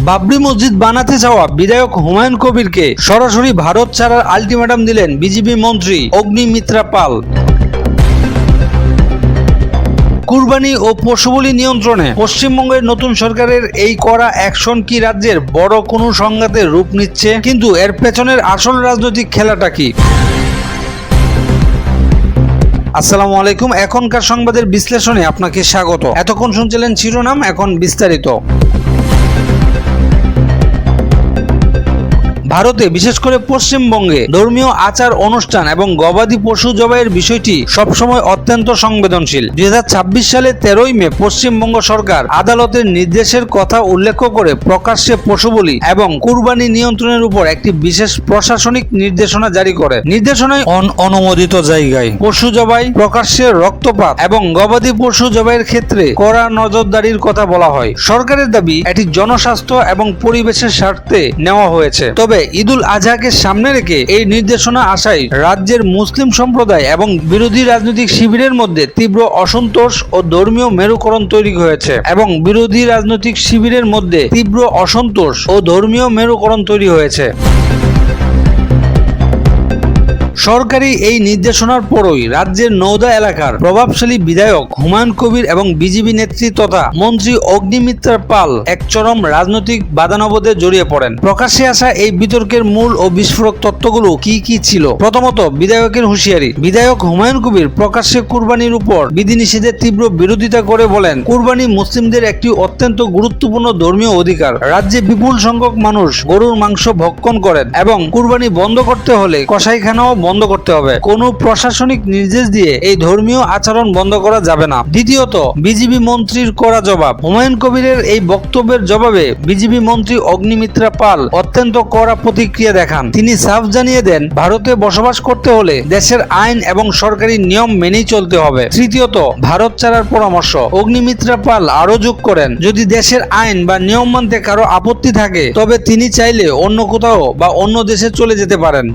বাবরি মসজিদ বানাতে চাওয়া বিধায়ক হুমায়ুন কবিরকে সরাসরি ভারত ছাড়ার আলটিমেটাম দিলেন বিজেপি মন্ত্রী অগ্নিমিত্রা পাল। কুরবানি ও পশুবলি নিয়ন্ত্রণে পশ্চিমবঙ্গের নতুন সরকারের এই কড়া অ্যাকশন কি রাজ্যের বড় কোনো সংঘাতের রূপ নিচ্ছে? কিন্তু এর পেছনের আসল রাজনৈতিক খেলাটা কি? আসসালামু আলাইকুম, এখনকার সংবাদের বিশ্লেষণে আপনাকে স্বাগত। এতক্ষণ শুনছিলেন শিরোনাম, এখন বিস্তারিত। ভারতে বিশেষ করে পশ্চিমবঙ্গে ধর্মীয় আচার অনুষ্ঠান এবং গবাদি পশু জবাইয়ের বিষয়টি সবসময় অত্যন্ত সংবেদনশীল। 2026 সালে 13ই মে পশ্চিমবঙ্গ সরকার আদালতের নির্দেশের কথা উল্লেখ করে প্রকাশ্যে পশুবলি এবং কুরবানি নিয়ন্ত্রণের উপর একটি বিশেষ প্রশাসনিক নির্দেশনা জারি করে। নির্দেশনায় অনুমোদিত জায়গায় পশু জবাই, প্রকাশ্যে রক্তপাত এবং গবাদি পশু জবাইয়ের ক্ষেত্রে কড়া নজরদারির কথা বলা হয়। সরকারের দাবি এটি জনস্বাস্থ্য এবং পরিবেশের স্বার্থে নেওয়া হয়েছে। তবে ঈদুল আজহাকে সামনে রেখে এই নির্দেশনা আসায় রাজ্যের মুসলিম সম্প্রদায় এবং বিরোধী রাজনৈতিক শিবিরের মধ্যে তীব্র অসন্তোষ ও ধর্মীয় মেরুকরণ তৈরি হয়েছে সরকারি এই নির্দেশনার পরই রাজ্যের নওদা এলাকার প্রভাবশালী বিধায়ক হুমায়ুন কবির এবং বিজেপি নেত্রী তথা মন্ত্রী অগ্নিমিত্রা পাল এক চরম রাজনৈতিক বাদানবদে জড়িয়ে পড়েন। প্রকাশ্যে আসা এই বিতর্কের মূল ও বিস্ফোরক তত্ত্বগুলো কি ছিল? প্রথমত, বিধায়কের হুঁশিয়ারি। বিধায়ক হুমায়ুন কবির প্রকাশ্যে কুরবানির উপর বিধিনিষেধের তীব্র বিরোধিতা করে বলেন, কুরবানি মুসলিমদের একটি অত্যন্ত গুরুত্বপূর্ণ ধর্মীয় অধিকার। রাজ্যে বিপুল সংখ্যক মানুষ গরুর মাংস ভক্ষণ করেন এবং কুরবানি বন্ধ করতে হলে কসাইখানাও বন্ধ করতে হবে। কোনো প্রশাসনিক নির্দেশ দিয়ে এই ধর্মীয় আচরণ বন্ধ করা যাবে না। দ্বিতীয়ত, বিজেপি মন্ত্রীর কড়া জবাব। হুমায়ুন কবিরের এই বক্তব্যের জবাবে বিজেপি মন্ত্রী অগ্নিমিত্রা পাল অত্যন্ত কড়া প্রতিক্রিয়া দেখান। তিনি সাফ জানিয়ে দেন, ভারতে বসবাস করতে হলে দেশের আইন এবং সরকারি নিয়ম মেনেই চলতে হবে। তৃতীয়ত, ভারত ছাড়ার পরামর্শ। অগ্নিমিত্রা পাল আরো যোগ করেন, যদি দেশের আইন বা নিয়ম মানতে কারো আপত্তি থাকে তবে তিনি চাইলে অন্য কোথাও বা অন্য দেশে চলে যেতে পারেন।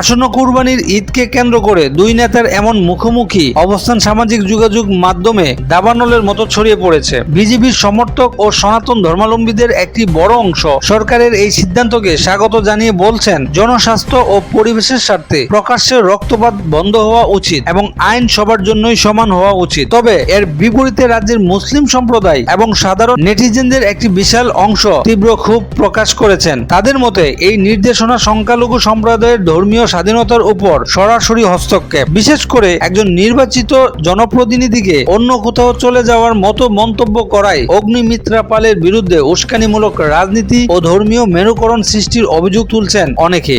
আসন্ন কুরবানির ঈদকে কেন্দ্র করে দুই নেতার এমন মুখোমুখি অবস্থান সামাজিক যোগাযোগ মাধ্যমে দাবানলের মতো ছড়িয়ে পড়েছে। বিজেপির সমর্থক ও সনাতন ধর্মাবলম্বীদের একটি বড় অংশ সরকারের এই সিদ্ধান্তকে স্বাগত জানিয়ে বলছেন, জনস্বাস্থ্য ও পরিবেশের স্বার্থে প্রকাশ্যে রক্তপাত বন্ধ হওয়া উচিত এবং আইন সবার জন্যই সমান হওয়া উচিত। তবে এর বিপরীতে রাজ্যের মুসলিম সম্প্রদায় এবং সাধারণ নেটিজেনদের একটি বিশাল অংশ তীব্র ক্ষোভ প্রকাশ করেছেন। তাদের মতে এই নির্দেশনা সংখ্যালঘু সম্প্রদায়ের ধর্মীয় স্বাধীনতার উপর সরাসরি হস্তক্ষেপ। বিশেষ করে একজন নির্বাচিত জনপ্রতিনিধিকে অন্য কোথাও চলে যাওয়ার মতো মন্তব্য করায় অগ্নিমিত্রা পালের বিরুদ্ধে উস্কানিমূলক রাজনীতি ও ধর্মীয় মেরুকরণ সৃষ্টির অভিযোগ তুলছেন অনেকে।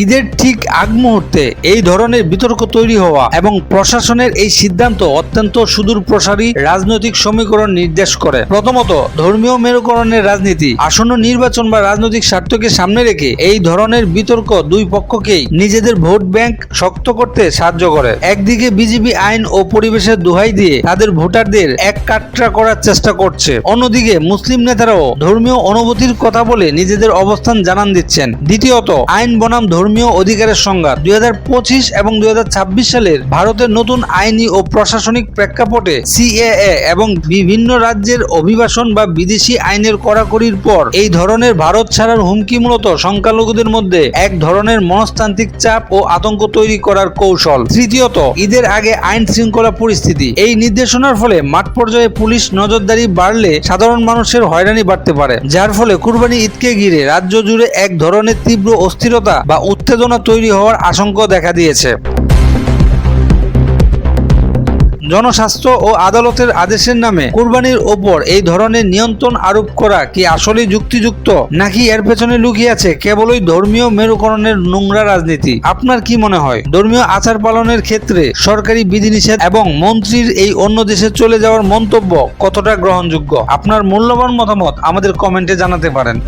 ঈদের ঠিক আগ মুহূর্তে এই ধরনের বিতর্ক তৈরি হওয়া এবং প্রশাসনের এই সিদ্ধান্ত অত্যন্ত সুদূর প্রসারী রাজনৈতিক সমীকরণ নির্দেশ করে। প্রথমত, ধর্মীয় মেরুকরণের রাজনীতি। আসন্ন নির্বাচন বা রাজনৈতিক স্বার্থকে সামনে রেখে এই ধরনের বিতর্ক দুই পক্ষকেই নিজেদের ভোট ব্যাংক শক্ত করতে সাহায্য করে। একদিকে বিজেপি আইন ও পরিবেশের দোহাই দিয়ে তাদের ভোটারদের এক কাট্টা করার চেষ্টা করছে, অন্যদিকে মুসলিম নেতারাও ধর্মীয় অনুভূতির কথা বলে নিজেদের অবস্থান জানান দিচ্ছেন। দ্বিতীয়ত, আইন বনাম ধর্মীয় অধিকারের সংঘাত। 2025 এবং 2026 সালের ভারতের নতুন আইনি ও প্রশাসনিক প্রেক্ষাপটে সিএএ এবং বিভিন্ন রাজ্যের অভিবাসন বা বিদেশি আইনের কড়াকড়ির পর এই ধরনের ভারত ছাড়ার হুমকি মূলত সংখ্যালঘুদের মধ্যে এক ধরনের মনস্তান্ত্রিক চাপ ও আতঙ্ক তৈরি করার কৌশল। তৃতীয়ত, ঈদের আগে আইন শৃঙ্খলা পরিস্থিতি। এই নির্দেশনার ফলে মাঠ পর্যায়ে পুলিশ নজরদারি বাড়লে সাধারণ মানুষের হয়রানি বাড়তে পারে, যার ফলে কুরবানি ঈদকে ঘিরে রাজ্য জুড়ে এক ধরনের তীব্র অস্থিরতা বা উত্তেজনা তৈরি হওয়ার আশঙ্কা দেখা দিয়েছে। জনস্বাস্থ্য ও আদালতের আদেশের নামে কুরবানির ওপর এই ধরনের নিয়ন্ত্রণ আরোপ করা কি আসলেই যুক্তিযুক্ত, নাকি এর পেছনে লুকিয়ে আছে কেবলই ধর্মীয় মেরুকরণের নোংরা রাজনীতি? আপনার কি মনে হয়, ধর্মীয় আচার পালনের ক্ষেত্রে সরকারি বিধিনিষেধ এবং মন্ত্রীর এই অন্য দেশে চলে যাওয়ার মন্তব্য কতটা গ্রহণযোগ্য? আপনার মূল্যবান মতামত আমাদের কমেন্টে জানাতে পারেন।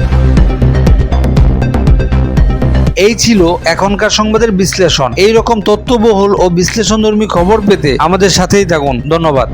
এই ছিল এখনকার সংবাদের বিশ্লেষণ। এই রকম তথ্যবহুল ও বিশ্লেষণধর্মী খবর পেতে আমাদের সাথেই থাকুন। ধন্যবাদ।